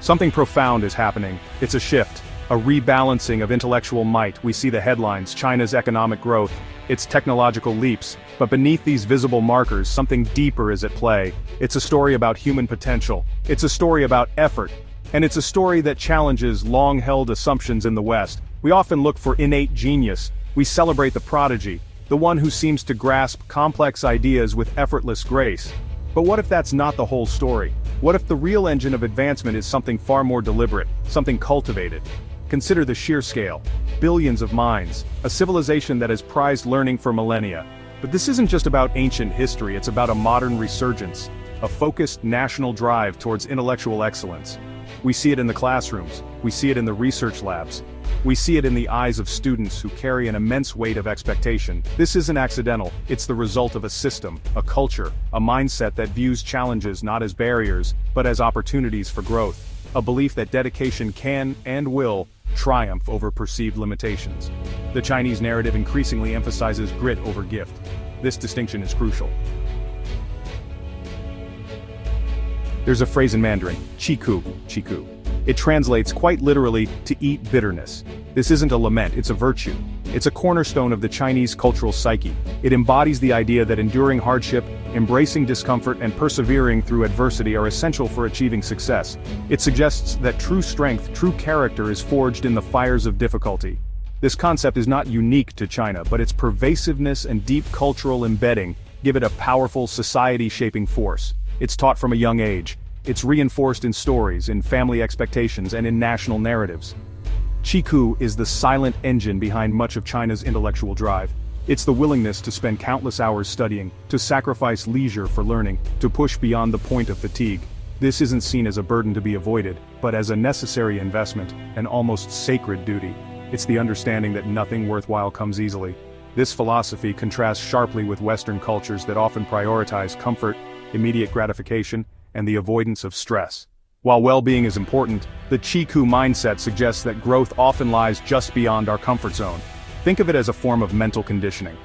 Something profound is happening. It's a shift, a rebalancing of intellectual might. We see the headlines, China's economic growth, its technological leaps, but beneath these visible markers, something deeper is at play. It's a story about human potential. It's a story about effort. And it's a story that challenges long-held assumptions in the West. We often look for innate genius. We celebrate the prodigy, the one who seems to grasp complex ideas with effortless grace. But what if that's not the whole story? What if the real engine of advancement is something far more deliberate, something cultivated? Consider the sheer scale. Billions of minds, a civilization that has prized learning for millennia. But this isn't just about ancient history, it's about a modern resurgence, a focused national drive towards intellectual excellence. We see it in the classrooms, we see it in the research labs, we see it in the eyes of students who carry an immense weight of expectation. This isn't accidental, it's the result of a system, a culture, a mindset that views challenges not as barriers, but as opportunities for growth. A belief that dedication can and will triumph over perceived limitations. The Chinese narrative increasingly emphasizes grit over gift. This distinction is crucial. There's a phrase in Mandarin, qi ku. It translates quite literally to eat bitterness. This isn't a lament, it's a virtue. It's a cornerstone of the Chinese cultural psyche. It embodies the idea that enduring hardship, embracing discomfort, and persevering through adversity are essential for achieving success. It suggests that true strength, true character is forged in the fires of difficulty. This concept is not unique to China, but its pervasiveness and deep cultural embedding give it a powerful society-shaping force. It's taught from a young age. It's reinforced in stories, in family expectations, and in national narratives. Qi is the silent engine behind much of China's intellectual drive. It's the willingness to spend countless hours studying, to sacrifice leisure for learning, to push beyond the point of fatigue. This isn't seen as a burden to be avoided, but as a necessary investment, an almost sacred duty. It's the understanding that nothing worthwhile comes easily. This philosophy contrasts sharply with Western cultures that often prioritize comfort, immediate gratification, and the avoidance of stress. While well-being is important, the Qi mindset suggests that growth often lies just beyond our comfort zone. Think of it as a form of mental conditioning.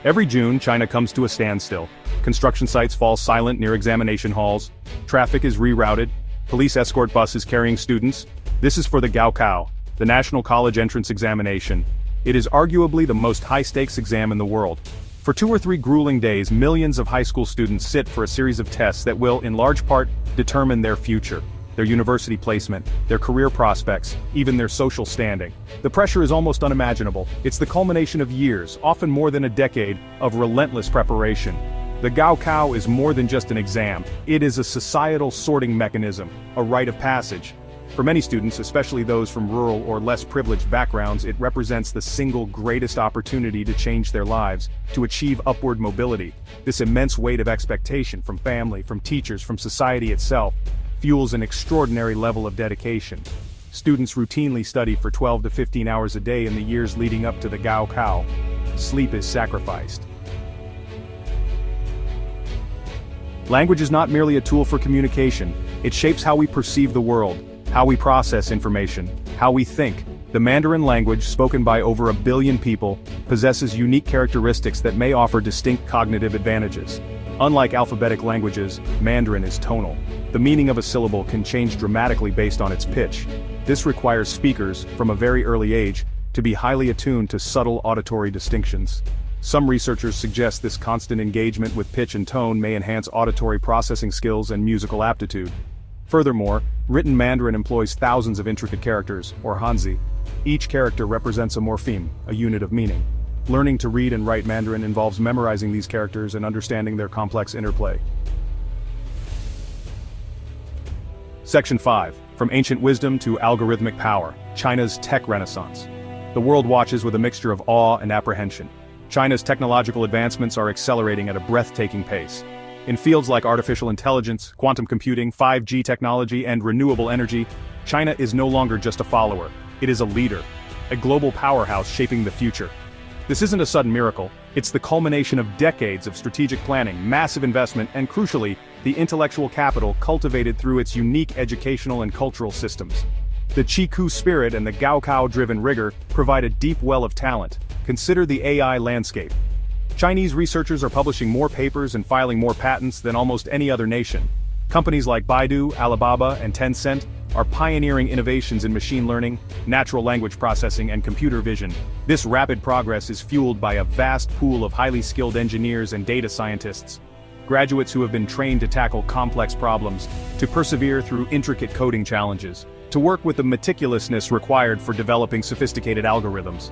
Every June, China comes to a standstill. Construction sites fall silent near examination halls. Traffic is rerouted. Police escort buses carrying students. This is for the Gaokao, the National College Entrance Examination. It is arguably the most high-stakes exam in the world. For 2 or 3 grueling days, millions of high school students sit for a series of tests that will, in large part, determine their future, their university placement, their career prospects, even their social standing. The pressure is almost unimaginable. It's the culmination of years, often more than a decade, of relentless preparation. The Gaokao is more than just an exam. It is a societal sorting mechanism, a rite of passage. For many students, especially those from rural or less privileged backgrounds, it represents the single greatest opportunity to change their lives, to achieve upward mobility. This immense weight of expectation from family, from teachers, from society itself, fuels an extraordinary level of dedication. Students routinely study for 12 to 15 hours a day in the years leading up to the Gaokao. Sleep is sacrificed. Language is not merely a tool for communication. It shapes how we perceive the world, how we process information, how we think. The Mandarin language, spoken by over 1 billion people, possesses unique characteristics that may offer distinct cognitive advantages. Unlike alphabetic languages, Mandarin is tonal. The meaning of a syllable can change dramatically based on its pitch. This requires speakers, from a very early age, to be highly attuned to subtle auditory distinctions. Some researchers suggest this constant engagement with pitch and tone may enhance auditory processing skills and musical aptitude. Furthermore, written Mandarin employs thousands of intricate characters, or Hanzi. Each character represents a morpheme, a unit of meaning. Learning to read and write Mandarin involves memorizing these characters and understanding their complex interplay. Section 5. From Ancient Wisdom to Algorithmic Power, China's Tech Renaissance. The world watches with a mixture of awe and apprehension. China's technological advancements are accelerating at a breathtaking pace. In fields like artificial intelligence, quantum computing, 5G technology, and renewable energy, China is no longer just a follower. It is a leader, a global powerhouse shaping the future. This isn't a sudden miracle. It's the culmination of decades of strategic planning, massive investment, and crucially, the intellectual capital cultivated through its unique educational and cultural systems. The Qi spirit and the Gaokao-driven rigor provide a deep well of talent. Consider the AI landscape. Chinese researchers are publishing more papers and filing more patents than almost any other nation. Companies like Baidu, Alibaba, and Tencent are pioneering innovations in machine learning, natural language processing, and computer vision. This rapid progress is fueled by a vast pool of highly skilled engineers and data scientists, graduates who have been trained to tackle complex problems, to persevere through intricate coding challenges, to work with the meticulousness required for developing sophisticated algorithms.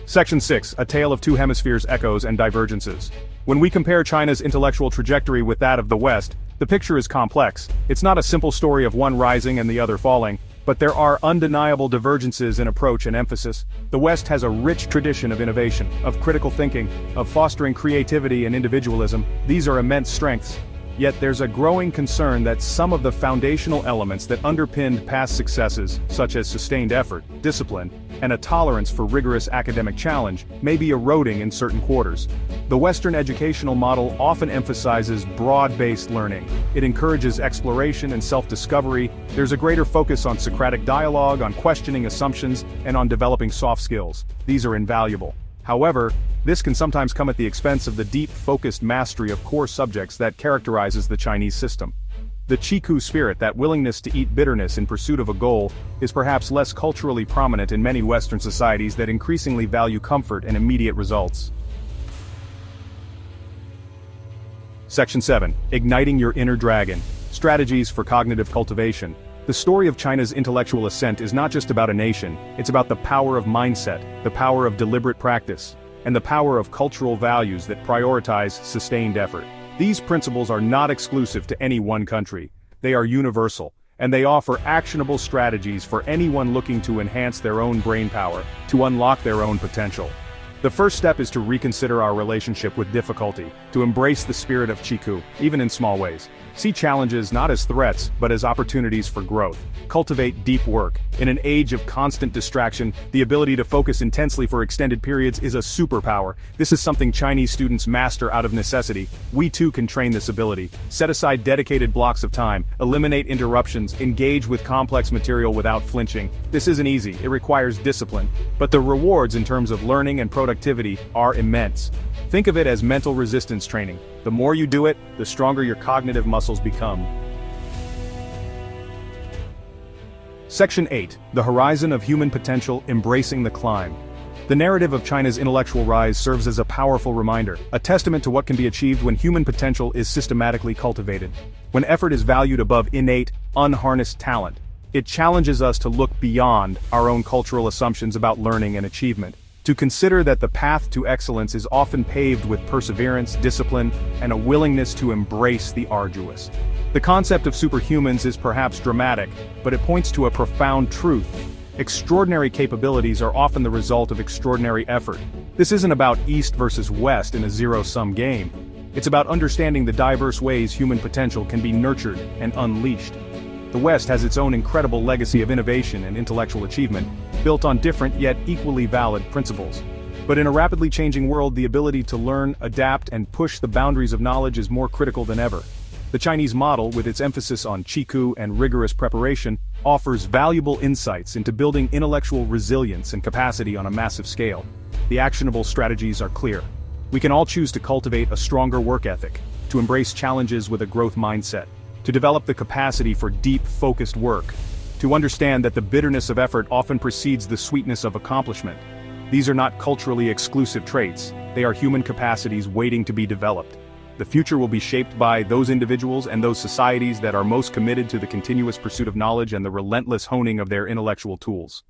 Section 6. A Tale of Two Hemispheres: Echoes and Divergences. When we compare China's intellectual trajectory with that of the West, the picture is complex. It's not a simple story of one rising and the other falling, but there are undeniable divergences in approach and emphasis. The West has a rich tradition of innovation, of critical thinking, of fostering creativity and individualism. These are immense strengths. Yet there's a growing concern that some of the foundational elements that underpinned past successes, such as sustained effort, discipline, and a tolerance for rigorous academic challenge, may be eroding in certain quarters. The Western educational model often emphasizes broad-based learning. It encourages exploration and self-discovery. There's a greater focus on Socratic dialogue, on questioning assumptions, and on developing soft skills. These are invaluable. However, this can sometimes come at the expense of the deep, focused mastery of core subjects that characterizes the Chinese system. The Qi spirit, that willingness to eat bitterness in pursuit of a goal, is perhaps less culturally prominent in many Western societies that increasingly value comfort and immediate results. Section 7. Igniting Your Inner Dragon: Strategies for Cognitive Cultivation. The story of China's intellectual ascent is not just about a nation, it's about the power of mindset, the power of deliberate practice, and the power of cultural values that prioritize sustained effort. These principles are not exclusive to any one country. They are universal, and they offer actionable strategies for anyone looking to enhance their own brain power, to unlock their own potential. The first step is to reconsider our relationship with difficulty, to embrace the spirit of Qi, even in small ways. See challenges not as threats, but as opportunities for growth. Cultivate deep work. In an age of constant distraction, the ability to focus intensely for extended periods is a superpower. This is something Chinese students master out of necessity. We too can train this ability. Set aside dedicated blocks of time, eliminate interruptions, engage with complex material without flinching. This isn't easy, it requires discipline. But the rewards in terms of learning and productivity are immense. Think of it as mental resistance training. The more you do it, the stronger your cognitive muscles become. Section 8. The Horizon of Human Potential: Embracing the Climb. The narrative of China's intellectual rise serves as a powerful reminder, a testament to what can be achieved when human potential is systematically cultivated. When effort is valued above innate, unharnessed talent, it challenges us to look beyond our own cultural assumptions about learning and achievement, to consider that the path to excellence is often paved with perseverance, discipline, and a willingness to embrace the arduous. The concept of superhumans is perhaps dramatic, but it points to a profound truth. Extraordinary capabilities are often the result of extraordinary effort. This isn't about East versus West in a zero-sum game. It's about understanding the diverse ways human potential can be nurtured and unleashed. The West has its own incredible legacy of innovation and intellectual achievement, built on different yet equally valid principles. But in a rapidly changing world, the ability to learn, adapt, and push the boundaries of knowledge is more critical than ever. The Chinese model, with its emphasis on Qi and rigorous preparation, offers valuable insights into building intellectual resilience and capacity on a massive scale. The actionable strategies are clear. We can all choose to cultivate a stronger work ethic, to embrace challenges with a growth mindset, to develop the capacity for deep, focused work, to understand that the bitterness of effort often precedes the sweetness of accomplishment. These are not culturally exclusive traits, they are human capacities waiting to be developed. The future will be shaped by those individuals and those societies that are most committed to the continuous pursuit of knowledge and the relentless honing of their intellectual tools.